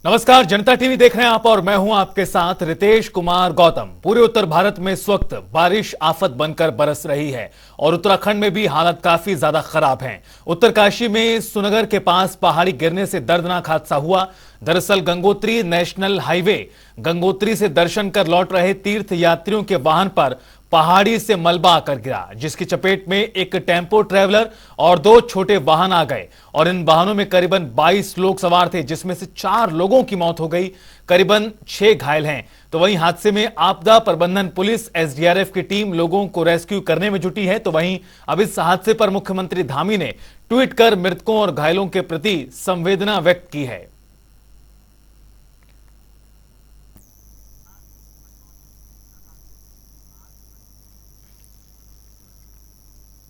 नमस्कार, जनता टीवी देख रहे हैं आप और मैं हूं आपके साथ रितेश कुमार गौतम। पूरे उत्तर भारत में इस वक्त बारिश आफत बनकर बरस रही है और उत्तराखंड में भी हालत काफी ज्यादा खराब है। उत्तरकाशी में सुनगर के पास पहाड़ी गिरने से दर्दनाक हादसा हुआ। दरअसल गंगोत्री नेशनल हाईवे गंगोत्री से दर्शन कर लौट रहे तीर्थ यात्रियों के वाहन पर पहाड़ी से मलबा आकर गिरा, जिसकी चपेट में एक टेम्पो ट्रैवलर और 2 छोटे वाहन आ गए और इन वाहनों में करीबन 22 लोग सवार थे, जिसमें से 4 लोगों की मौत हो गई, करीबन 6 घायल हैं। तो वहीं हादसे में आपदा प्रबंधन पुलिस एसडीआरएफ की टीम लोगों को रेस्क्यू करने में जुटी है। तो वहीं अब इस हादसे पर मुख्यमंत्री धामी ने ट्वीट कर मृतकों और घायलों के प्रति संवेदना व्यक्त की है।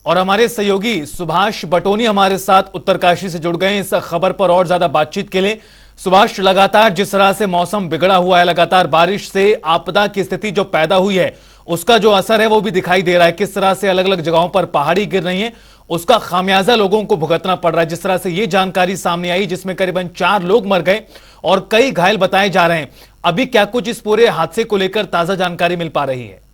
और हमारे सहयोगी सुभाष बटोनी हमारे साथ उत्तरकाशी से जुड़ गए इस खबर पर और ज्यादा बातचीत के लिए। सुभाष, लगातार जिस तरह से मौसम बिगड़ा हुआ है, लगातार बारिश से आपदा की स्थिति जो पैदा हुई है उसका जो असर है वो भी दिखाई दे रहा है। किस तरह से अलग अलग जगहों पर पहाड़ी गिर रही है, उसका खामियाजा लोगों को भुगतना पड़ रहा है। जिस तरह से ये जानकारी सामने आई जिसमें करीबन 4 लोग मर गए और कई घायल बताए जा रहे हैं, अभी क्या कुछ इस पूरे हादसे को लेकर ताजा जानकारी मिल पा रही है?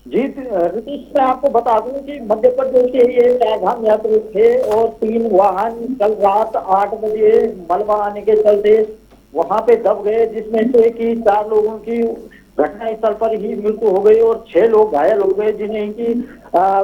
जी रितेश, मैं आपको बता दूं कि मध्य प्रदेश के ये 4 धाम यात्री थे और 3 वाहन कल रात 8 बजे मलबा आने के चलते वहां पे दब गए, जिसमें से कि 4 लोगों की घटनास्थल पर ही मृत्यु हो गई और 6 लोग घायल हो गए, जिन्हें कि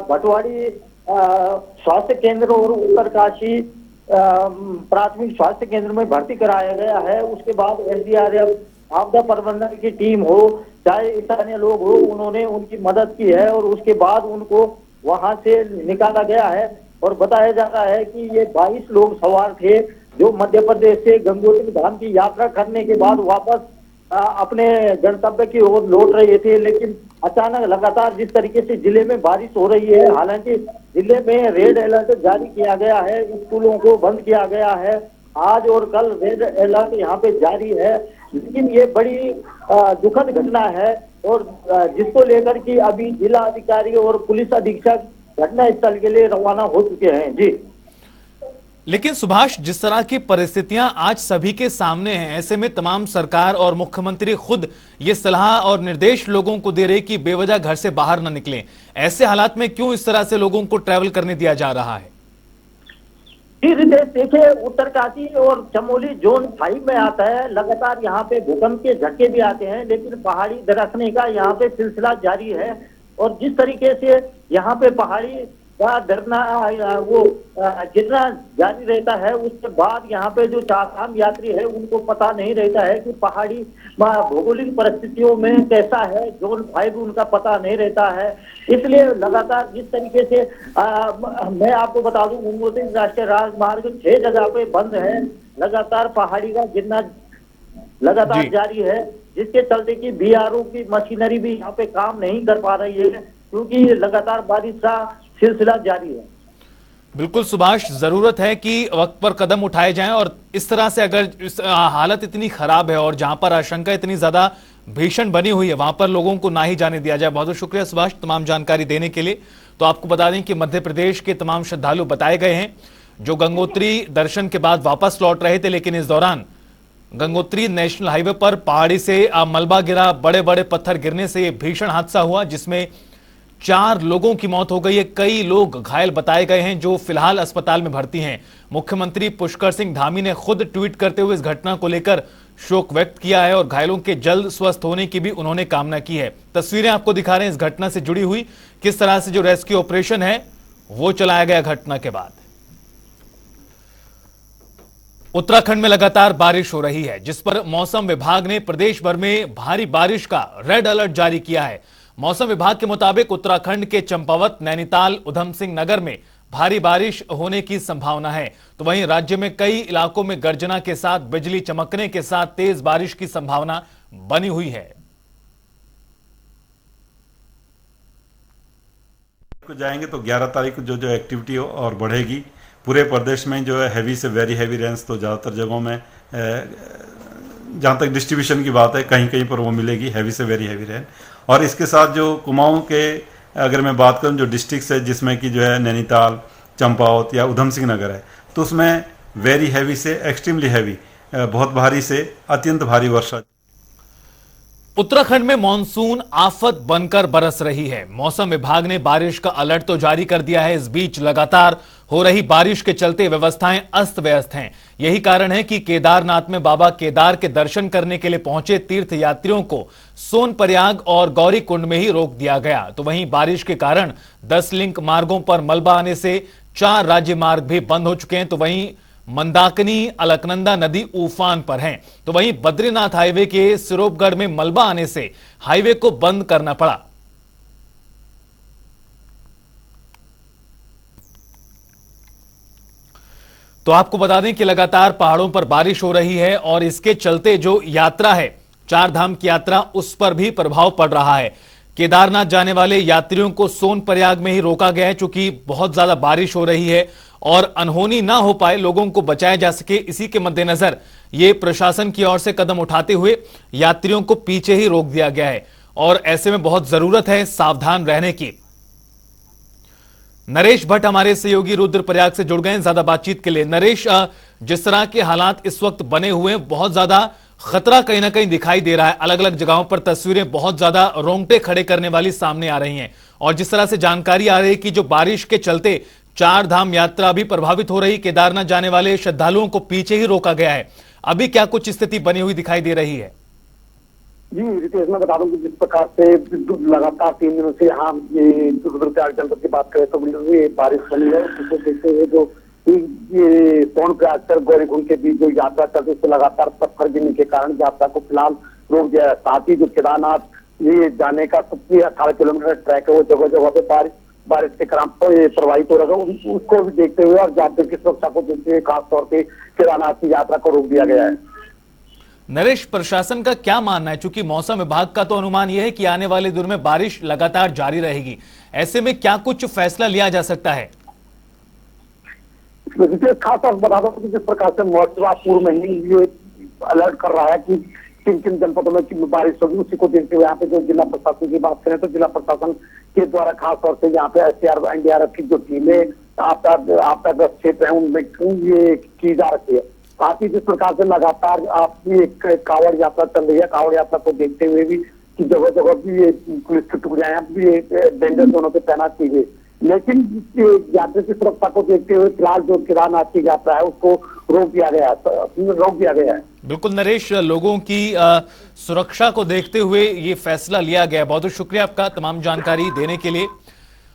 भटवाड़ी स्वास्थ्य केंद्र और उत्तरकाशी प्राथमिक स्वास्थ्य केंद्र में भर्ती कराया गया है। उसके बाद एसडीआरएफ, आपदा प्रबंधन की टीम हो चाहे स्थानीय लोग हो, उन्होंने उनकी मदद की है और उसके बाद उनको वहां से निकाला गया है। और बताया जा रहा है कि ये 22 लोग सवार थे जो मध्य प्रदेश से गंगोत्री धाम की यात्रा करने के बाद वापस अपने गंतव्य की ओर लौट रहे थे। लेकिन अचानक लगातार जिस तरीके से जिले में बारिश हो रही है, हालांकि जिले में रेड अलर्ट जारी किया गया है, स्कूलों को बंद किया गया है, आज और कल रेड अलर्ट यहाँ पे जारी है। लेकिन ये बड़ी दुखद घटना है और जिसको लेकर कि अभी जिला अधिकारी और पुलिस अधीक्षक घटनास्थल के लिए रवाना हो चुके हैं। जी, लेकिन सुभाष, जिस तरह की परिस्थितियां आज सभी के सामने हैं, ऐसे में तमाम सरकार और मुख्यमंत्री खुद ये सलाह और निर्देश लोगों को दे रहे कि बेवजह घर से बाहर न निकलें। ऐसे हालात में क्यों इस तरह से लोगों को ट्रैवल करने दिया जा रहा है? देखिए, उत्तरकाशी और चमोली जोन 5 में आता है। लगातार यहाँ पे भूकंप के झटके भी आते हैं, लेकिन पहाड़ी दरकने का यहाँ पे सिलसिला जारी है। और जिस तरीके से यहाँ पे पहाड़ी का गिरना जारी रहता है, उसके बाद यहाँ पे जो 4 धाम यात्री है उनको पता नहीं रहता है कि पहाड़ी भौगोलिक परिस्थितियों में कैसा है, जोन 5 उनका पता नहीं रहता है। इसलिए लगातार जिस तरीके से मैं आपको बता दूं, गंगोत्री राष्ट्रीय राजमार्ग 6 जगह पे बंद है। लगातार पहाड़ी का गिरना लगातार जारी है, जिसके चलते कि बीआरओ की मशीनरी भी यहाँ पे काम नहीं कर पा रही है, क्योंकि लगातार बारिश का सिलसिला जारी है। बिल्कुल सुभाष, जरूरत है कि वक्त पर कदम उठाए जाएं और इस तरह से अगर हालत इतनी खराब है और जहां पर आशंका इतनी ज्यादा भीषण बनी हुई है वहां पर लोगों को ना ही जाने दिया जाए। बहुत बहुत शुक्रिया सुभाष तमाम जानकारी देने के लिए। तो आपको बता दें कि मध्य प्रदेश के तमाम श्रद्धालु बताए गए हैं जो गंगोत्री दर्शन के बाद वापस लौट रहे थे, लेकिन इस दौरान गंगोत्री नेशनल हाईवे पर पहाड़ी से मलबा गिरा, बड़े बड़े पत्थर गिरने से भीषण हादसा हुआ जिसमें 4 लोगों की मौत हो गई है, कई लोग घायल बताए गए हैं जो फिलहाल अस्पताल में भर्ती हैं। मुख्यमंत्री पुष्कर सिंह धामी ने खुद ट्वीट करते हुए इस घटना को लेकर शोक व्यक्त किया है और घायलों के जल्द स्वस्थ होने की भी उन्होंने कामना की है। तस्वीरें आपको दिखा रहे हैं इस घटना से जुड़ी हुई, किस तरह से जो रेस्क्यू ऑपरेशन है वो चलाया गया घटना के बाद। उत्तराखंड में लगातार बारिश हो रही है, जिस पर मौसम विभाग ने प्रदेश भर में भारी बारिश का रेड अलर्ट जारी किया है। मौसम विभाग के मुताबिक उत्तराखंड के चंपावत, नैनीताल, उधम सिंह नगर में भारी बारिश होने की संभावना है। तो वहीं राज्य में कई इलाकों में गर्जना के साथ बिजली चमकने के साथ तेज बारिश की संभावना बनी हुई है। जाएंगे तो 11 तारीख को जो एक्टिविटी और बढ़ेगी पूरे प्रदेश में, जो है हैवी से वेरी हैवी रेंस तो ज़्यादातर जगहों में, जहाँ तक डिस्ट्रीब्यूशन की बात है कहीं कहीं पर वो मिलेगी हैवी से वेरी हैवी रेन। और इसके साथ जो कुमाऊं के अगर मैं बात करूं जो डिस्ट्रिक्ट्स है जिसमें कि जो है नैनीताल, चंपावत या उधम सिंह नगर है, तो उसमें वेरी हैवी से एक्सट्रीमली हैवी बहुत भारी से अत्यंत भारी वर्षा। उत्तराखंड में मानसून आफत बनकर बरस रही है। मौसम विभाग ने बारिश का अलर्ट तो जारी कर दिया है। इस बीच लगातार हो रही बारिश के चलते व्यवस्थाएं अस्त व्यस्त हैं। यही कारण है कि केदारनाथ में बाबा केदार के दर्शन करने के लिए पहुंचे तीर्थ यात्रियों को सोनप्रयाग और गौरी कुंड में ही रोक दिया गया। तो वहीं बारिश के कारण 10 लिंक मार्गों पर मलबा आने से 4 राज्य मार्ग भी बंद हो चुके हैं। तो वहीं मंदाकिनी अलकनंदा नदी उफान पर है। तो वहीं बद्रीनाथ हाईवे के सिरोपगढ़ में मलबा आने से हाईवे को बंद करना पड़ा। तो आपको बता दें कि लगातार पहाड़ों पर बारिश हो रही है और इसके चलते जो यात्रा है, 4 धाम की यात्रा, उस पर भी प्रभाव पड़ रहा है। केदारनाथ जाने वाले यात्रियों को सोनप्रयाग में ही रोका गया है, चूंकि बहुत ज्यादा बारिश हो रही है और अनहोनी ना हो पाए, लोगों को बचाया जा सके, इसी के मद्देनजर ये प्रशासन की ओर से कदम उठाते हुए यात्रियों को पीछे ही रोक दिया गया है और ऐसे में बहुत जरूरत है सावधान रहने की। नरेश भट्ट हमारे सहयोगी रुद्रप्रयाग से जुड़ गए हैं ज्यादा बातचीत के लिए। नरेश, जिस तरह के हालात इस वक्त बने हुए हैं, बहुत ज्यादा खतरा कहीं ना कहीं दिखाई दे रहा है। अलग अलग जगहों पर तस्वीरें बहुत ज्यादा रोंगटे खड़े करने वाली सामने आ रही हैं और जिस तरह से जानकारी आ रही है कि जो बारिश के चलते 4 धाम यात्रा भी प्रभावित हो रही, केदारनाथ जाने वाले श्रद्धालुओं को पीछे ही रोका गया है। अभी क्या कुछ स्थिति बनी हुई दिखाई दे रही है? जी रितेश, मैं बता दूं कि जिस प्रकार से लगातार 3 दिनों से यहाँ ये रुद्रप्रयाग जनपद की बात करें तो ये बारिश बनी है, उसको देखते हुए जो ये सोनप्रयाग से गौरीकुंड के बीच जो यात्रा चलती है उसको लगातार पत्थर गिरने के कारण यात्रा को फिलहाल रोक दिया है। साथ ही जो केदारनाथ ये जाने का 18 किलोमीटर ट्रैक है, वो जगह जगह पे बारिश के कारण प्रभावित हो रहा है, उसको भी देखते हुए और यात्रियों की सुरक्षा को देखते हुए खासतौर पे केदारनाथ की यात्रा को रोक दिया गया है। नरेश, प्रशासन का क्या मानना है? चूंकि मौसम विभाग का तो अनुमान यह है कि आने वाले दिनों में बारिश लगातार जारी रहेगी, ऐसे में क्या कुछ फैसला लिया जा सकता है? खासतौर बता दो कि जिस प्रकार से मौसम पूर्व में ही ये अलर्ट कर रहा है कि किन किन जनपदों में बारिश होगी, उसी को देखते हुए यहाँ पे जो जिला प्रशासन की बात करें तो जिला प्रशासन के द्वारा खासतौर से यहाँ पे SDRF NDRF की जो टीमें आपदाग्रस्त क्षेत्र है उनमें ये की जा रही है। साथ ही जिस प्रकार से लगातार आपकी एक कांवड़ यात्रा चल रही है, कांवड़ यात्रा को देखते हुए भी कि जगह जगह भी ये पुलिस की टुकड़ियां भी डेंजर जोनों पे तैनात की गई, लेकिन यात्री की सुरक्षा को देखते हुए फिलहाल जो केदारनाथ की यात्रा है उसको रोक दिया गया है। बिल्कुल नरेश, लोगों की सुरक्षा को देखते हुए ये फैसला लिया गया। बहुत बहुत शुक्रिया आपका तमाम जानकारी देने के लिए।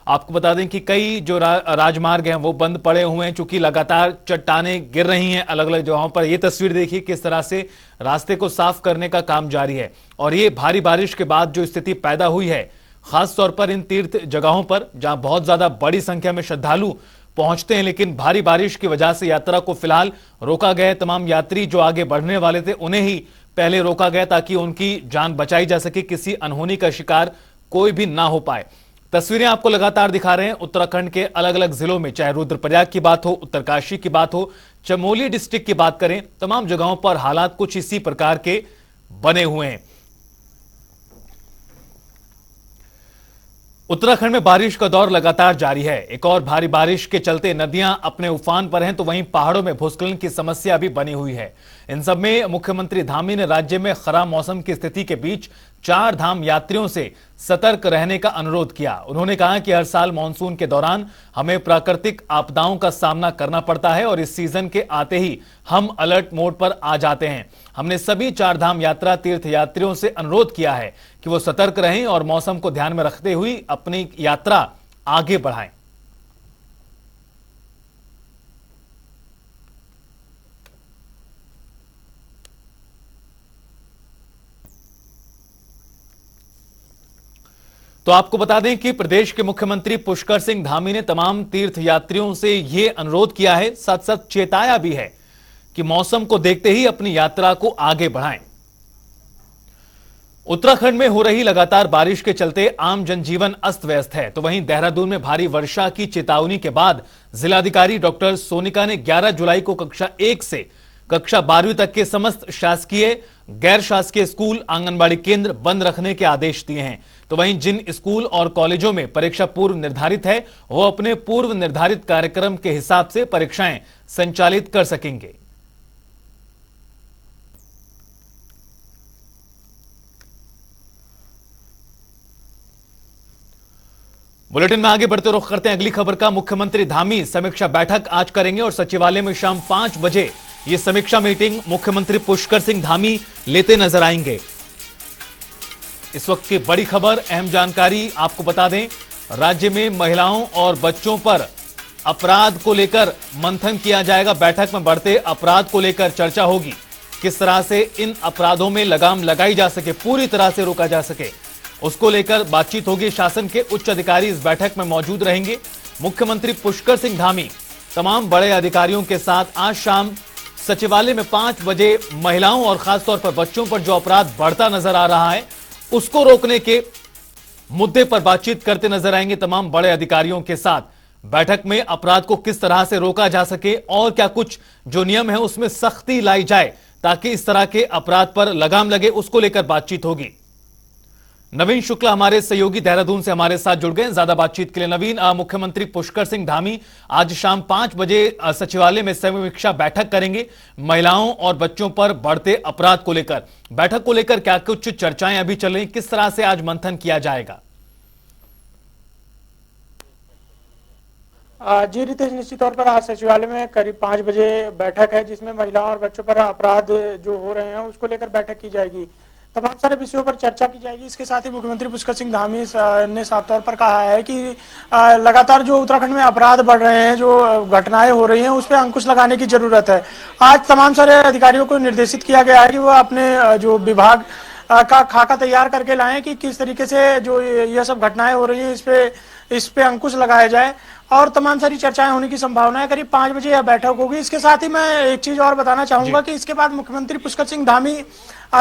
आपको बता दें कि कई जो राजमार्ग हैं वो बंद पड़े हुए हैं, चूंकि लगातार चट्टानें गिर रही हैं अलग अलग जगहों पर। ये तस्वीर देखिए किस तरह से रास्ते को साफ करने का काम जारी है और ये भारी बारिश के बाद जो स्थिति पैदा हुई है, खास तौर पर इन तीर्थ जगहों पर जहां बहुत ज्यादा बड़ी संख्या में श्रद्धालु पहुंचते हैं, लेकिन भारी बारिश की वजह से यात्रा को फिलहाल रोका गया। तमाम यात्री जो आगे बढ़ने वाले थे उन्हें ही पहले रोका गया ताकि उनकी जान बचाई जा सके, किसी अनहोनी का शिकार कोई भी ना हो पाए। तस्वीरें आपको लगातार दिखा रहे हैं उत्तराखंड के अलग अलग जिलों में, चाहे रुद्रप्रयाग की बात हो, उत्तरकाशी की बात हो, चमोली डिस्ट्रिक्ट की बात करें, तमाम जगहों पर हालात कुछ इसी प्रकार के बने हुए हैं। उत्तराखंड में बारिश का दौर लगातार जारी है। एक और भारी बारिश के चलते नदियां अपने उफान पर हैं, तो वहीं पहाड़ों में भूस्खलन की समस्या भी बनी हुई है। इन सब में मुख्यमंत्री धामी ने राज्य में खराब मौसम की स्थिति के बीच 4 धाम यात्रियों से सतर्क रहने का अनुरोध किया। उन्होंने कहा कि हर साल मानसून के दौरान हमें प्राकृतिक आपदाओं का सामना करना पड़ता है और इस सीजन के आते ही हम अलर्ट मोड पर आ जाते हैं। हमने सभी 4 धाम यात्रा तीर्थ यात्रियों से अनुरोध किया है कि वो सतर्क रहें और मौसम को ध्यान में रखते हुए अपनी यात्रा आगे बढ़ाएं। तो आपको बता दें कि प्रदेश के मुख्यमंत्री पुष्कर सिंह धामी ने तमाम तीर्थ यात्रियों से यह अनुरोध किया है, साथ साथ चेताया भी है कि मौसम को देखते ही अपनी यात्रा को आगे बढ़ाएं। उत्तराखंड में हो रही लगातार बारिश के चलते आम जनजीवन अस्त व्यस्त है, तो वहीं देहरादून में भारी वर्षा की चेतावनी के बाद जिलाधिकारी डॉक्टर सोनिका ने 11 जुलाई को कक्षा 1 से कक्षा 12वीं तक के समस्त शासकीय गैर शासकीय स्कूल आंगनबाड़ी केंद्र बंद रखने के आदेश दिए हैं। तो वहीं जिन स्कूल और कॉलेजों में परीक्षा पूर्व निर्धारित है वो अपने पूर्व निर्धारित कार्यक्रम के हिसाब से परीक्षाएं संचालित कर सकेंगे। बुलेटिन में आगे बढ़ते रुख करते हैं अगली खबर का। मुख्यमंत्री धामी समीक्षा बैठक आज करेंगे और सचिवालय में शाम 5 बजे ये समीक्षा मीटिंग मुख्यमंत्री पुष्कर सिंह धामी लेते नजर आएंगे। इस वक्त की बड़ी खबर, अहम जानकारी आपको बता दें, राज्य में महिलाओं और बच्चों पर अपराध को लेकर मंथन किया जाएगा। बैठक में बढ़ते अपराध को लेकर चर्चा होगी, किस तरह से इन अपराधों में लगाम लगाई जा सके, पूरी तरह से रोका जा सके, उसको लेकर बातचीत होगी। शासन के उच्च अधिकारी इस बैठक में मौजूद रहेंगे। मुख्यमंत्री पुष्कर सिंह धामी तमाम बड़े अधिकारियों के साथ आज शाम सचिवालय में 5 बजे महिलाओं और खासतौर पर बच्चों पर जो अपराध बढ़ता नजर आ रहा है उसको रोकने के मुद्दे पर बातचीत करते नजर आएंगे तमाम बड़े अधिकारियों के साथ। बैठक में अपराध को किस तरह से रोका जा सके और क्या कुछ जो नियम है उसमें सख्ती लाई जाए ताकि इस तरह के अपराध पर लगाम लगे, उसको लेकर बातचीत होगी। नवीन शुक्ला हमारे सहयोगी देहरादून से हमारे साथ जुड़ गए ज्यादा बातचीत के लिए। नवीन, मुख्यमंत्री पुष्कर सिंह धामी आज शाम 5 बजे सचिवालय में समीक्षा बैठक करेंगे महिलाओं और बच्चों पर बढ़ते अपराध को लेकर। बैठक को लेकर क्या कुछ चर्चाएं अभी चल रही, किस तरह से आज मंथन किया जाएगा? जी रितेश, निश्चित तौर पर आज सचिवालय में करीब 5 बजे बैठक है जिसमें महिलाओं और बच्चों पर अपराध जो हो रहे हैं उसको लेकर बैठक की जाएगी। तमाम सारे विषयों पर चर्चा की जाएगी। इसके साथ ही मुख्यमंत्री पुष्कर सिंह धामी ने साफ तौर पर कहा है कि लगातार जो उत्तराखंड में अपराध बढ़ रहे हैं, जो घटनाएं हो रही हैं, उस पर अंकुश लगाने की जरूरत है। आज तमाम सारे अधिकारियों को निर्देशित किया गया है कि वो अपने जो विभाग का खाका तैयार करके लाएं कि किस तरीके से जो यह सब घटनाएं हो रही हैं इस पे अंकुश लगाया जाए और तमाम सारी चर्चाएं होने की संभावना है। करीब 5 बजे यह बैठक होगी। इसके साथ ही मैं एक चीज और बताना चाहूंगा कि इसके बाद मुख्यमंत्री पुष्कर सिंह धामी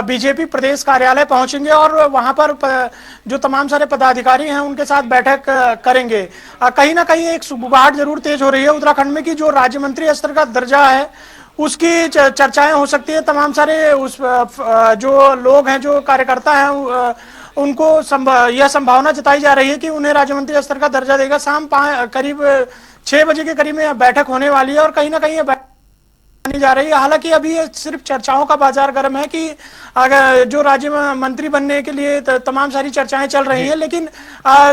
बीजेपी प्रदेश कार्यालय पहुंचेंगे और वहां पर जो तमाम सारे पदाधिकारी हैं उनके साथ बैठक करेंगे। कहीं ना कहीं एक सुगबुगाहट जरूर तेज हो रही है उत्तराखंड में कि जो राज्य मंत्री स्तर का दर्जा है उसकी चर्चाएं हो सकती है। तमाम सारे जो लोग हैं, जो कार्यकर्ता हैं, उनको यह संभावना जताई जा रही है कि उन्हें राज्य मंत्री स्तर का दर्जा देगा। शाम करीब 6 बजे के करीब में बैठक होने वाली है और कहीं ना कहीं मानी जा रही है। हालांकि अभी ये सिर्फ चर्चाओं का बाजार गर्म है कि अगर जो राज्य मंत्री बनने के लिए तमाम सारी चर्चाएं चल रही हैं, लेकिन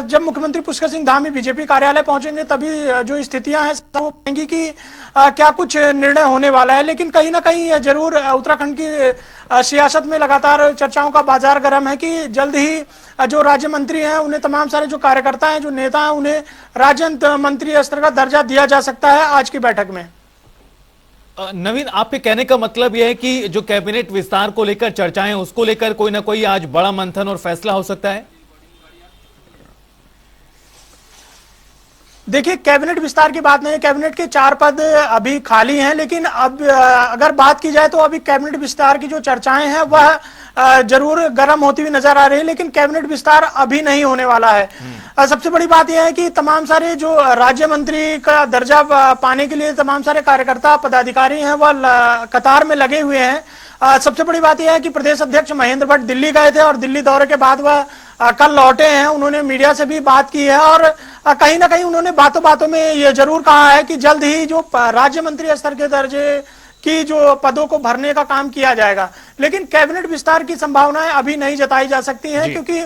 जब मुख्यमंत्री पुष्कर सिंह धामी बीजेपी कार्यालय पहुंचेंगे तभी जो स्थितियां हैं वो पाएंगी कि क्या कुछ निर्णय होने वाला है। लेकिन कहीं ना कहीं जरूर उत्तराखंड की सियासत में लगातार चर्चाओं का बाजार गर्म है कि जल्द ही जो राज्य मंत्री हैं उन्हें, तमाम सारे जो कार्यकर्ता हैं, जो नेता हैं, उन्हें राज्य मंत्री स्तर का दर्जा दिया जा सकता है आज की बैठक में। नवीन, आपके कहने का मतलब यह है कि जो कैबिनेट विस्तार को लेकर चर्चाएं, उसको लेकर कोई ना कोई आज बड़ा मंथन और फैसला हो सकता है? देखिए, कैबिनेट विस्तार की बात नहीं है। कैबिनेट के 4 पद अभी खाली हैं, लेकिन अब अगर बात की जाए तो अभी कैबिनेट विस्तार की जो चर्चाएं हैं वह जरूर गर्म होती हुई नजर आ रही है, लेकिन कैबिनेट विस्तार अभी नहीं होने वाला है। सबसे बड़ी बात यह है कि तमाम सारे जो राज्य मंत्री का दर्जा पाने के लिए तमाम सारे कार्यकर्ता पदाधिकारी हैं वह कतार में लगे हुए हैं। सबसे बड़ी बात यह है कि प्रदेश अध्यक्ष महेंद्र भट्ट दिल्ली गए थे और दिल्ली दौरे के बाद वह कल लौटे हैं। उन्होंने मीडिया से भी बात की है और कहीं ना कहीं उन्होंने बातों बातों में यह जरूर कहा है कि जल्द ही जो राज्य मंत्री स्तर के दर्जे की जो पदों को भरने का काम किया जाएगा। लेकिन कैबिनेट विस्तार की संभावनाएं अभी नहीं जताई जा सकती हैं क्योंकि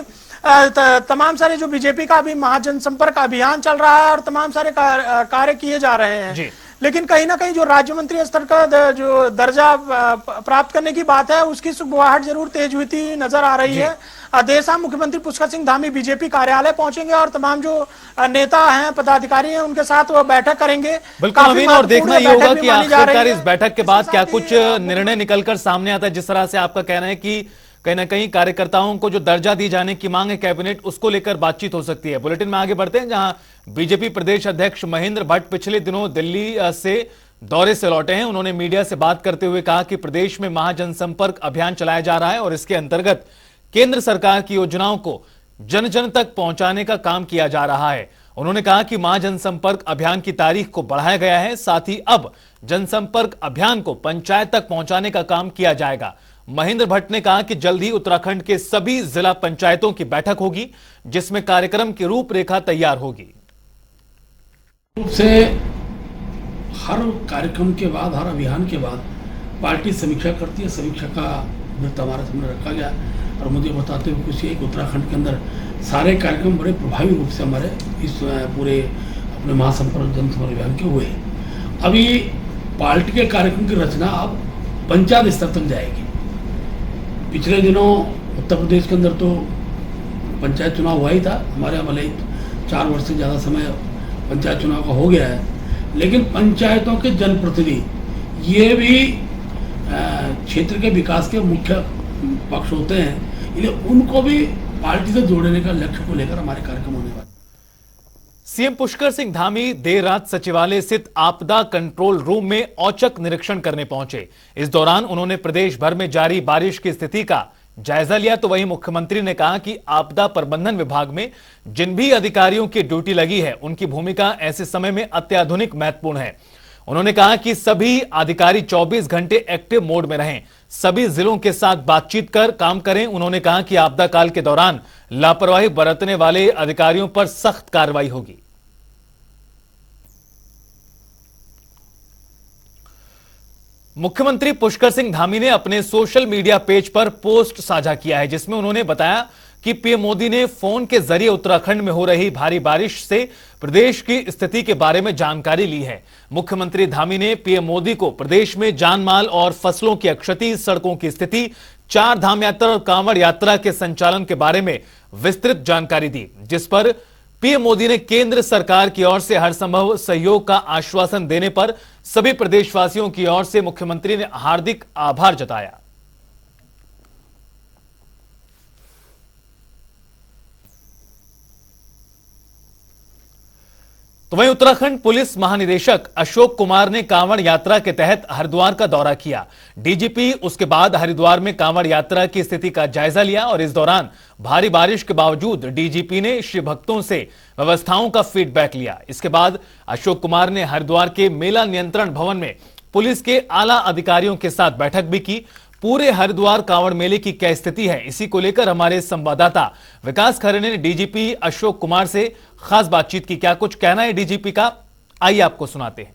तमाम सारे जो बीजेपी का अभी महाजनसंपर्क अभियान चल रहा है और तमाम सारे कार्य किए जा रहे हैं। लेकिन कहीं ना कहीं जो राज्य मंत्री स्तर का जो दर्जा प्राप्त करने की बात है उसकी सुगबुगाहट जरूर तेज हुई नजर आ रही है। देर शाम मुख्यमंत्री पुष्कर सिंह धामी बीजेपी कार्यालय पहुंचेंगे और तमाम जो नेता हैं, पदाधिकारी हैं, उनके साथ वो बैठक करेंगे। बिल्कुल नवीन, और देखना ये होगा कि आखिरकार इस बैठक के बाद क्या कुछ निर्णय निकलकर सामने आता है। जिस तरह से आपका कहना है कि कहीं ना कहीं कार्यकर्ताओं को जो दर्जा दी जाने की मांग है कैबिनेट, उसको लेकर बातचीत हो सकती है। बुलेटिन में आगे बढ़ते हैं, जहां बीजेपी प्रदेश अध्यक्ष महेंद्र भट्ट पिछले दिनों दिल्ली से दौरे से लौटे हैं। उन्होंने मीडिया से बात करते हुए कहा कि प्रदेश में महाजनसंपर्क अभियान चलाया जा रहा है और इसके अंतर्गत केंद्र सरकार की योजनाओं को जन जन तक पहुंचाने का काम किया जा रहा है। उन्होंने कहा कि महाजनसंपर्क अभियान की तारीख को बढ़ाया गया है, साथ ही अब जनसंपर्क अभियान को पंचायत तक पहुंचाने का काम किया जाएगा। महेंद्र भट्ट ने कहा कि जल्द ही उत्तराखंड के सभी जिला पंचायतों की बैठक होगी जिसमें कार्यक्रम की रूपरेखा तैयार होगी। रूप से हर कार्यक्रम के बाद, हर अभियान के बाद पार्टी समीक्षा करती है। समीक्षा का वृत्त हमारे सामने रखा गया और मुझे बताते हुए खुशी है कि उत्तराखंड के अंदर सारे कार्यक्रम बड़े प्रभावी रूप से हमारे इस पूरे अपने महासंपर्क जनसंपर्क अभियान के हुए हैं। अभी पार्टी के कार्यक्रम की रचना अब पंचायत स्तर तक जाएगी। पिछले दिनों उत्तर प्रदेश के अंदर तो पंचायत चुनाव हुआ ही था, हमारे यहाँ भले ही 4 वर्ष से ज़्यादा समय पंचायत चुनाव का हो गया है, लेकिन पंचायतों के जनप्रतिनिधि ये भी क्षेत्र के विकास के मुख्य पक्ष होते हैं, इसलिए उनको भी पार्टी से जोड़ने का लक्ष्य को लेकर हमारे कार्यक्रम होने वाले। सीएम पुष्कर सिंह धामी देर रात सचिवालय स्थित आपदा कंट्रोल रूम में औचक निरीक्षण करने पहुंचे। इस दौरान उन्होंने प्रदेश भर में जारी बारिश की स्थिति का जायजा लिया। तो वहीं मुख्यमंत्री ने कहा कि आपदा प्रबंधन विभाग में जिन भी अधिकारियों की ड्यूटी लगी है, उनकी भूमिका ऐसे समय में अत्याधुनिक महत्वपूर्ण है। उन्होंने कहा कि सभी अधिकारी 24 घंटे एक्टिव मोड में रहें, सभी जिलों के साथ बातचीत कर काम करें। उन्होंने कहा कि आपदा काल के दौरान लापरवाही बरतने वाले अधिकारियों पर सख्त कार्रवाई होगी। मुख्यमंत्री पुष्कर सिंह धामी ने अपने सोशल मीडिया पेज पर पोस्ट साझा किया है, जिसमें उन्होंने बताया कि पीएम मोदी ने फोन के जरिए उत्तराखंड में हो रही भारी बारिश से प्रदेश की स्थिति के बारे में जानकारी ली है। मुख्यमंत्री धामी ने पीएम मोदी को प्रदेश में जान माल और फसलों की क्षति, सड़कों की स्थिति, 4 धाम यात्रा और कांवड़ यात्रा के संचालन के बारे में विस्तृत जानकारी दी, जिस पर पीएम मोदी ने केंद्र सरकार की ओर से हर संभव सहयोग का आश्वासन देने पर सभी प्रदेशवासियों की ओर से मुख्यमंत्री ने हार्दिक आभार जताया। तो वहीं उत्तराखंड पुलिस महानिदेशक अशोक कुमार ने कांवड़ यात्रा के तहत हरिद्वार का दौरा किया। डीजीपी उसके बाद हरिद्वार में कांवड़ यात्रा की स्थिति का जायजा लिया और इस दौरान भारी बारिश के बावजूद डीजीपी ने शिव भक्तों से व्यवस्थाओं का फीडबैक लिया। इसके बाद अशोक कुमार ने हरिद्वार के मेला नियंत्रण भवन में पुलिस के आला अधिकारियों के साथ बैठक भी की। पूरे हरिद्वार कांवड़ मेले की क्या स्थिति है, इसी को लेकर हमारे संवाददाता विकास खरे ने डीजीपी अशोक कुमार से खास बातचीत की। क्या कुछ कहना है डीजीपी का, आइए आपको सुनाते हैं।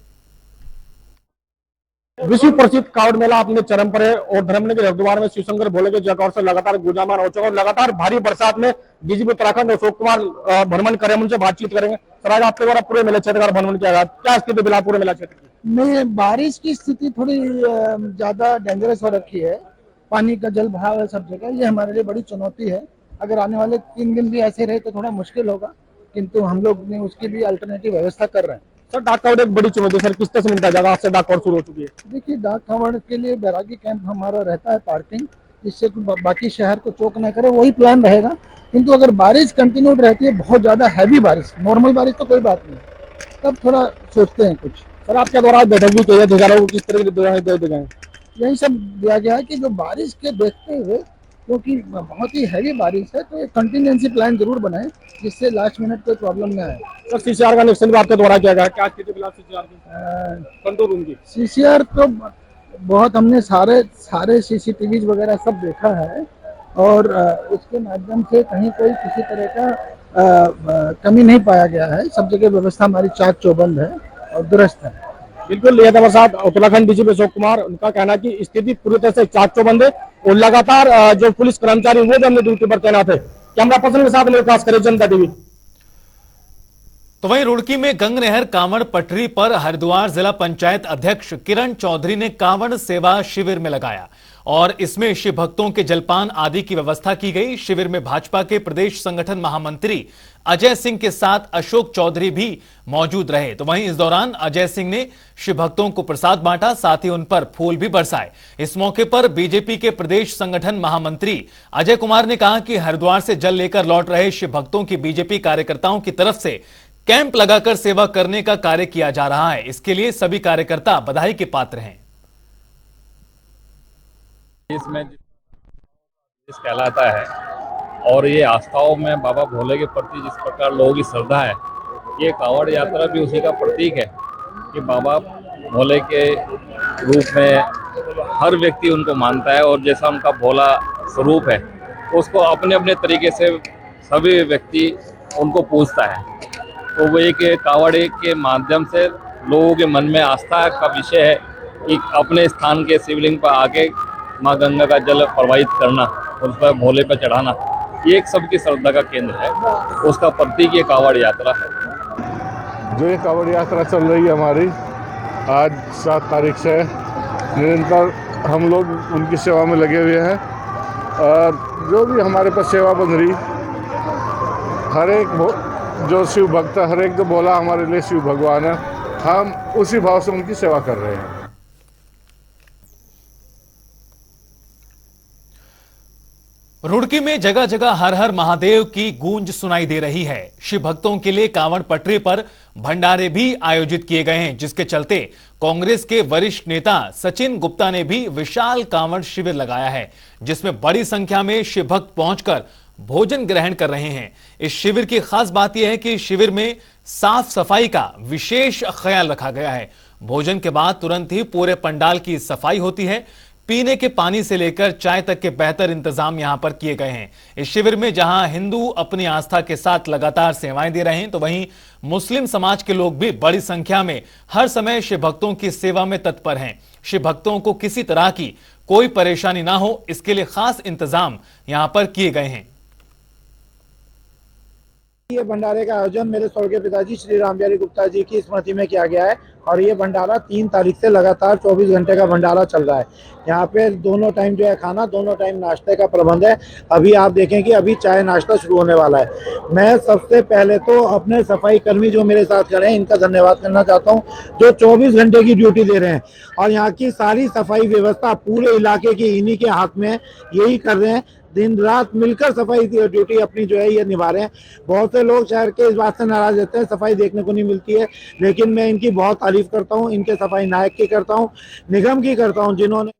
विश्व प्रसिद्ध कांवड़ मेला अपने चरम पर है और धर्मनगर हरिद्वार में शिवशंकर भोले के जयकार से लगातार गुंजायमान हो चुका है। लगातार भारी बरसात में डीजीपी उत्तराखंड अशोक कुमार भ्रमण करें, उनसे बातचीत करेंगे। सर, आज आपके द्वारा पूरे मेला क्षेत्र का भ्रमण किया गया, क्या स्थिति बिला पूरे मेला क्षेत्र की? में बारिश की स्थिति थोड़ी ज्यादा डेंजरस हो रखी है। पानी का जल भराव है सब जगह, ये हमारे लिए बड़ी चुनौती है। अगर आने वाले 3 दिन भी ऐसे रहे तो थोड़ा मुश्किल होगा, किंतु हम लोग ने उसकी भी अल्टरनेटिव व्यवस्था कर रहे हैं। सर, डाक कांवड़ एक बड़ी चुनौती, सर किस तरह से मिलता जाएगा? आज से डाक कांवड़ शुरू हो चुकी है। देखिए, डाक कांवड़ के लिए बैरागी कैंप हमारा रहता है पार्किंग, जिससे बाकी शहर को चोक न करे, वही प्लान रहेगा। किंतु अगर बारिश कंटिन्यू रहती है, बहुत ज्यादा हैवी बारिश, नॉर्मल बारिश तो कोई बात नहीं, तब थोड़ा सोचते हैं कुछ। सर, आपके द्वारा बैठक भी किया जा किस तरह के यही सब दिया गया है कि जो बारिश के देखते हुए, क्योंकि बहुत ही हैवी बारिश है, तो एक कंटिजेंसी प्लान जरूर बनाए जिससे लास्ट मिनट कोई प्रॉब्लम ना आए। सर, सीसीआर का निरीक्षण भी आपके द्वारा किया गया, क्या स्थिति फिलहाल सीसीआर की कंट्रोल रूम की? सीसीआर तो बहुत, हमने सारे सीसीटीवी वगैरह सब देखा है और उसके माध्यम से कहीं कोई किसी तरह का कमी नहीं पाया गया है। सब जगह व्यवस्था हमारी चाक चौबंद है और दुरुस्त है। बिल्कुल, ये था साथ उत्तराखंड डीजीपी अशोक कुमार, उनका कहना कि स्थिति पूरी तरह से चाक चौबंद है और लगातार जो पुलिस कर्मचारी वो भी हमने ड्यूटी पर तैनात है। कैमरा पर्सन के साथ मेरे पास करे जनता टीवी। तो वहीं रुड़की में गंगनहर कांवड़ पटरी पर हरिद्वार जिला पंचायत अध्यक्ष किरण चौधरी ने कांवड़ सेवा शिविर में लगाया और इसमें शिव भक्तों के जलपान आदि की व्यवस्था की गई। शिविर में भाजपा के प्रदेश संगठन महामंत्री अजय सिंह के साथ अशोक चौधरी भी मौजूद रहे। तो वहीं इस दौरान अजय सिंह ने शिव भक्तों को प्रसाद बांटा, साथ ही उन पर फूल भी बरसाए। इस मौके पर बीजेपी के प्रदेश संगठन महामंत्री अजय कुमार ने कहा कि हरिद्वार से जल लेकर लौट रहे शिव भक्तों की बीजेपी कार्यकर्ताओं की तरफ से कैंप लगाकर सेवा करने का कार्य किया जा रहा है। इसके लिए सभी कार्यकर्ता बधाई के पात्र हैं। इसमें देश कहलाता है और ये आस्थाओं में बाबा भोले के प्रति जिस प्रकार लोगों की श्रद्धा है, ये कांवड़ यात्रा भी उसी का प्रतीक है कि बाबा भोले के रूप में हर व्यक्ति उनको मानता है और जैसा उनका भोला स्वरूप है उसको अपने अपने तरीके से सभी व्यक्ति उनको पूजता है। तो वो एक कांवड़ के माध्यम से लोगों के मन में आस्था का विषय है कि अपने स्थान के शिवलिंग पर आके माँ गंगा का जल प्रवाहित करना, उस पर भोले पर चढ़ाना, ये एक सबकी श्रद्धा का केंद्र है, उसका प्रतीक ये कांवड़ यात्रा है। जो ये कांवड़ यात्रा चल रही है हमारी आज 7 तारीख से, निरंतर हम लोग उनकी सेवा में लगे हुए हैं और जो भी हमारे पास सेवा बन रही, हर एक जो शिव भक्त है, हर एक जो बोला हमारे लिए शिव भगवान है, हम उसी भाव से उनकी सेवा कर रहे हैं। रुड़की में जगह जगह हर हर महादेव की गूंज सुनाई दे रही है। शिव भक्तों के लिए कांवड़ पटरी पर भंडारे भी आयोजित किए गए हैं, जिसके चलते कांग्रेस के वरिष्ठ नेता सचिन गुप्ता ने भी विशाल कांवड़ शिविर लगाया है, जिसमें बड़ी संख्या में शिव भक्त पहुंचकर भोजन ग्रहण कर रहे हैं। इस शिविर की खास बात यह है कि शिविर में साफ सफाई का विशेष ख्याल रखा गया है। भोजन के बाद तुरंत ही पूरे पंडाल की सफाई होती है। पीने के पानी से लेकर चाय तक के बेहतर इंतजाम यहां पर किए गए हैं। इस शिविर में जहां हिंदू अपनी आस्था के साथ लगातार सेवाएं दे रहे हैं, तो वहीं मुस्लिम समाज के लोग भी बड़ी संख्या में हर समय शिव भक्तों की सेवा में तत्पर हैं। शिव भक्तों को किसी तरह की कोई परेशानी ना हो, इसके लिए खास इंतजाम यहां पर किए गए हैं। ये भंडारे का आयोजन मेरे स्वर्गीय पिताजी श्री राम बिहारी गुप्ता जी की स्मृति में किया गया है और ये भंडारा 3 तारीख से लगातार 24 घंटे का भंडारा चल रहा है। यहाँ पे दोनों टाइम जो है खाना, दोनों टाइम नाश्ते का प्रबंध है। अभी आप देखें कि अभी चाय नाश्ता शुरू होने वाला है। मैं सबसे पहले तो अपने सफाई कर्मी जो मेरे साथ खड़े हैं इनका धन्यवाद करना चाहता हूँ, जो 24 घंटे की ड्यूटी दे रहे हैं और यहाँ की सारी सफाई व्यवस्था पूरे इलाके की इन्हीं के हाथ में है, यही कर रहे हैं। दिन रात मिलकर सफाई ड्यूटी अपनी जो है ये निभा रहे हैं। बहुत से लोग शहर के इस बात से नाराज रहते हैं सफाई देखने को नहीं मिलती है, लेकिन मैं इनकी बहुत तारीफ करता हूँ, इनके सफाई नायक की करता हूँ, निगम की करता हूँ, जिन्होंने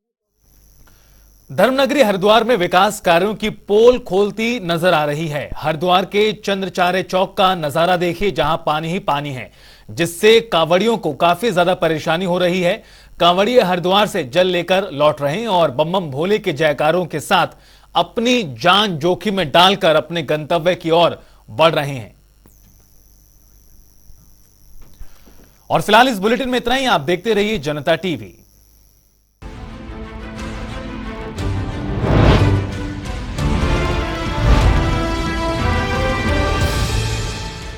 धर्मनगरी हरिद्वार में विकास कार्यों की पोल खोलती नजर आ रही है। हरिद्वार के चंद्रचार्य चौक का नजारा देखिए, जहां पानी ही पानी है, जिससे कांवड़ियों को काफी ज्यादा परेशानी हो रही है। कांवड़िये हरिद्वार से जल लेकर लौट रहे हैं और बम बम भोले के जयकारों के साथ अपनी जान जोखिम में डालकर अपने गंतव्य की ओर बढ़ रहे हैं। और फिलहाल इस बुलेटिन में इतना ही। आप देखते रहिए जनता टीवी।